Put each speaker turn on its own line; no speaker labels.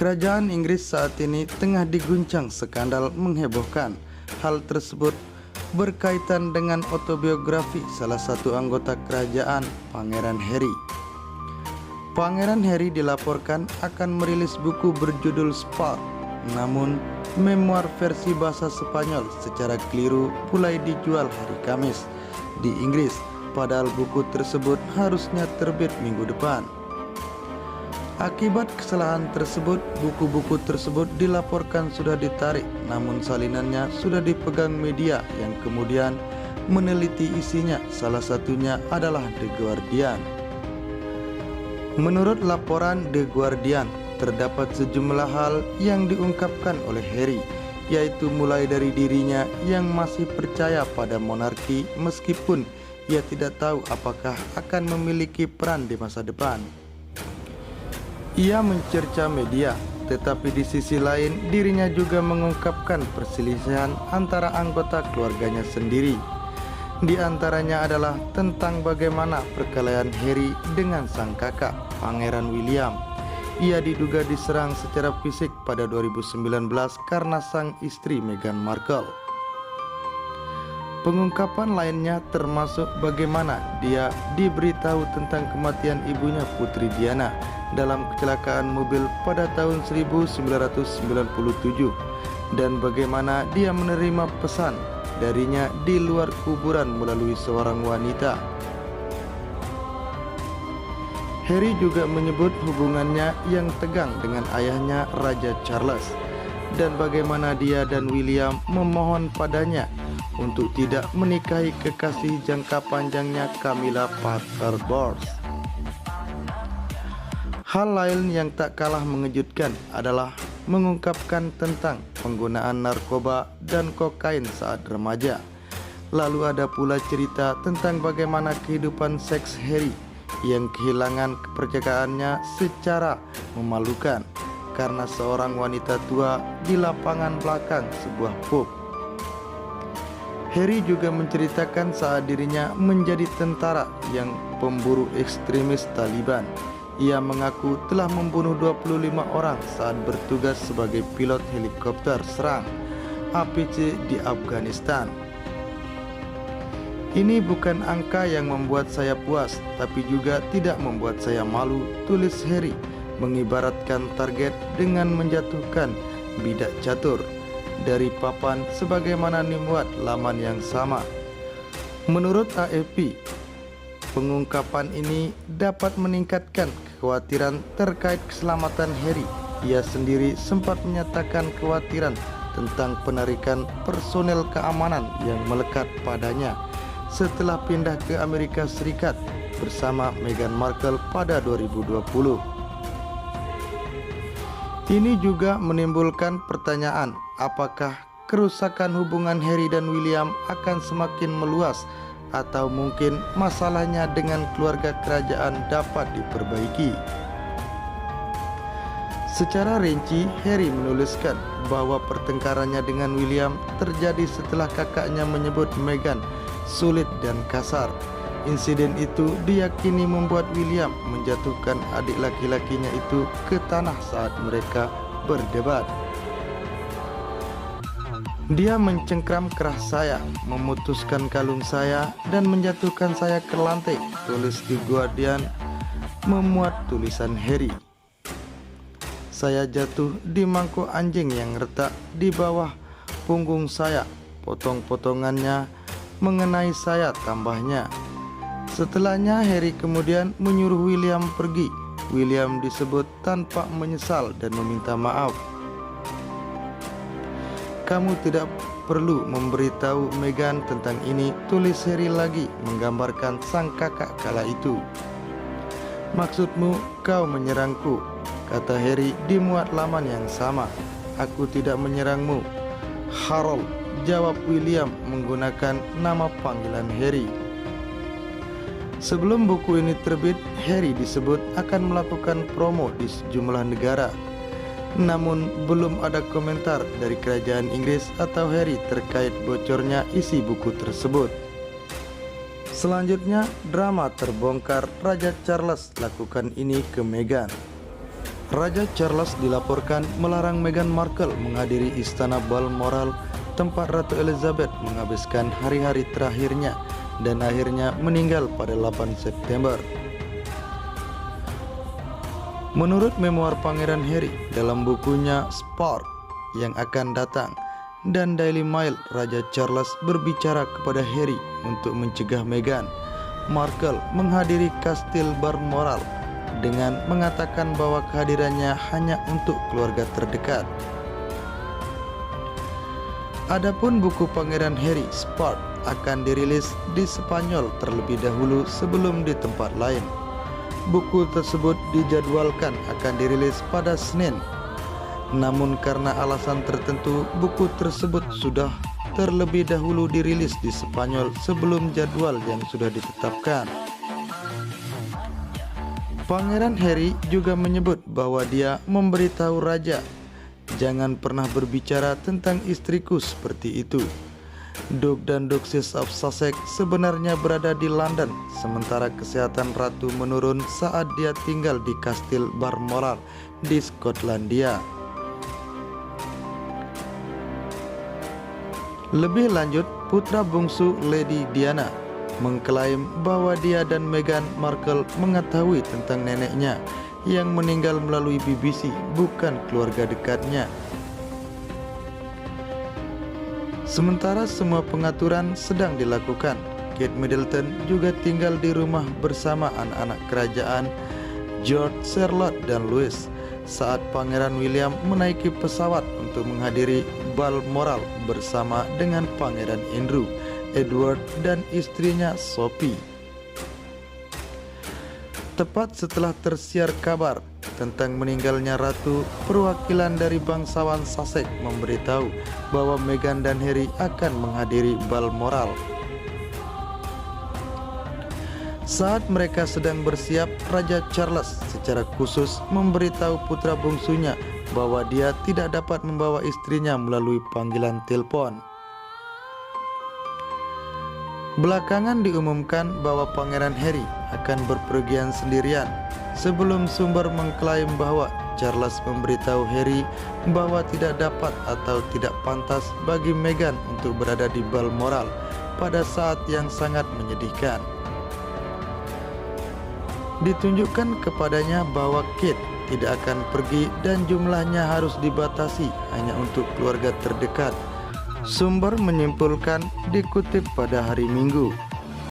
Kerajaan Inggris saat ini tengah diguncang skandal menghebohkan. Hal tersebut berkaitan dengan autobiografi salah satu anggota kerajaan, Pangeran Harry. Pangeran Harry dilaporkan akan merilis buku berjudul Spark, namun memoir versi bahasa Spanyol secara keliru mulai dijual hari Kamis di Inggris, padahal buku tersebut harusnya terbit minggu depan. Akibat kesalahan tersebut, buku-buku tersebut dilaporkan sudah ditarik, namun salinannya sudah dipegang media yang kemudian meneliti isinya, salah satunya adalah The Guardian. Menurut laporan The Guardian, terdapat sejumlah hal yang diungkapkan oleh Harry, yaitu mulai dari dirinya yang masih percaya pada monarki meskipun ia tidak tahu apakah akan memiliki peran di masa depan. Ia mencerca media, tetapi di sisi lain dirinya juga mengungkapkan perselisihan antara anggota keluarganya sendiri. Di antaranya adalah tentang bagaimana perkelahian Harry dengan sang kakak, Pangeran William. Ia diduga diserang secara fisik pada 2019 karena sang istri Meghan Markle. Pengungkapan lainnya termasuk bagaimana dia diberitahu tentang kematian ibunya Putri Diana dalam kecelakaan mobil pada tahun 1997 dan bagaimana dia menerima pesan darinya di luar kuburan melalui seorang wanita. Harry juga menyebut hubungannya yang tegang dengan ayahnya Raja Charles dan bagaimana dia dan William memohon padanya untuk tidak menikahi kekasih jangka panjangnya Camilla Parker Bowles. Hal lain yang tak kalah mengejutkan adalah mengungkapkan tentang penggunaan narkoba dan kokain saat remaja. Lalu ada pula cerita tentang bagaimana kehidupan seks Harry yang kehilangan kepercayaannya secara memalukan karena seorang wanita tua di lapangan belakang sebuah pub. Harry juga menceritakan saat dirinya menjadi tentara yang pemburu ekstremis Taliban. Ia mengaku telah membunuh 25 orang saat bertugas sebagai pilot helikopter serang APC di Afghanistan. Ini bukan angka yang membuat saya puas, tapi juga tidak membuat saya malu, tulis Harry, mengibaratkan target dengan menjatuhkan bidak catur dari papan sebagaimana Nimrod laman yang sama. Menurut AFP, pengungkapan ini dapat meningkatkan kekhawatiran terkait keselamatan Harry. Ia sendiri sempat menyatakan kekhawatiran tentang penarikan personel keamanan yang melekat padanya setelah pindah ke Amerika Serikat bersama Meghan Markle pada 2020. Ini juga menimbulkan pertanyaan, apakah kerusakan hubungan Harry dan William akan semakin meluas atau mungkin masalahnya dengan keluarga kerajaan dapat diperbaiki. Secara rinci, Harry menuliskan bahwa pertengkarannya dengan William terjadi setelah kakaknya menyebut Meghan sulit dan kasar. Insiden itu diyakini membuat William menjatuhkan adik laki-lakinya itu ke tanah saat mereka berdebat. Dia mencengkram kerah saya, memutuskan kalung saya, dan menjatuhkan saya ke lantai, tulis The Guardian memuat tulisan Harry. Saya jatuh di mangkuk anjing yang retak di bawah punggung saya, potong-potongannya mengenai saya, tambahnya. Setelahnya Harry kemudian menyuruh William pergi. William disebut tanpa menyesal dan meminta maaf. Kamu tidak perlu memberitahu Meghan tentang ini, tulis Harry lagi, menggambarkan sang kakak kala itu. Maksudmu kau menyerangku, kata Harry di muat laman yang sama. Aku tidak menyerangmu, Harold, jawab William menggunakan nama panggilan Harry. Sebelum buku ini terbit, Harry disebut akan melakukan promo di sejumlah negara. Namun belum ada komentar dari kerajaan Inggris atau Harry terkait bocornya isi buku tersebut. Selanjutnya, drama terbongkar, Raja Charles lakukan ini ke Meghan. Raja Charles dilaporkan melarang Meghan Markle menghadiri istana Balmoral, tempat Ratu Elizabeth menghabiskan hari-hari terakhirnya dan akhirnya meninggal pada 8 September. Menurut memoir Pangeran Harry dalam bukunya Spark yang akan datang dan Daily Mail, Raja Charles berbicara kepada Harry untuk mencegah Meghan Markle menghadiri kastil Balmoral dengan mengatakan bahwa kehadirannya hanya untuk keluarga terdekat. Adapun buku Pangeran Harry, Spark, akan dirilis di Spanyol terlebih dahulu sebelum di tempat lain. Buku tersebut dijadwalkan akan dirilis pada Senin. Namun karena alasan tertentu, buku tersebut sudah terlebih dahulu dirilis di Spanyol sebelum jadwal yang sudah ditetapkan. Pangeran Harry juga menyebut bahwa dia memberitahu raja, "Jangan pernah berbicara tentang istriku seperti itu." Duke dan Duchess of Sussex sebenarnya berada di London, sementara kesehatan ratu menurun saat dia tinggal di kastil Balmoral di Skotlandia. Lebih lanjut, putra bungsu Lady Diana mengklaim bahwa dia dan Meghan Markle mengetahui tentang neneknya yang meninggal melalui BBC, bukan keluarga dekatnya. Sementara semua pengaturan sedang dilakukan, Kate Middleton juga tinggal di rumah bersama anak-anak kerajaan George, Charlotte, dan Louis saat Pangeran William menaiki pesawat untuk menghadiri Balmoral bersama dengan Pangeran Andrew, Edward, dan istrinya Sophie. Tepat setelah tersiar kabar tentang meninggalnya ratu, perwakilan dari bangsawan Sussex memberitahu bahwa Meghan dan Harry akan menghadiri Balmoral. Saat mereka sedang bersiap, Raja Charles secara khusus memberitahu putra bungsunya bahwa dia tidak dapat membawa istrinya melalui panggilan telepon. Belakangan diumumkan bahwa Pangeran Harry akan berpergian sendirian, sebelum sumber mengklaim bahwa Charles memberitahu Harry bahwa tidak dapat atau tidak pantas bagi Meghan untuk berada di Balmoral pada saat yang sangat menyedihkan. Ditunjukkan kepadanya bahwa Kate tidak akan pergi dan jumlahnya harus dibatasi hanya untuk keluarga terdekat. Sumber menyimpulkan dikutip pada hari Minggu.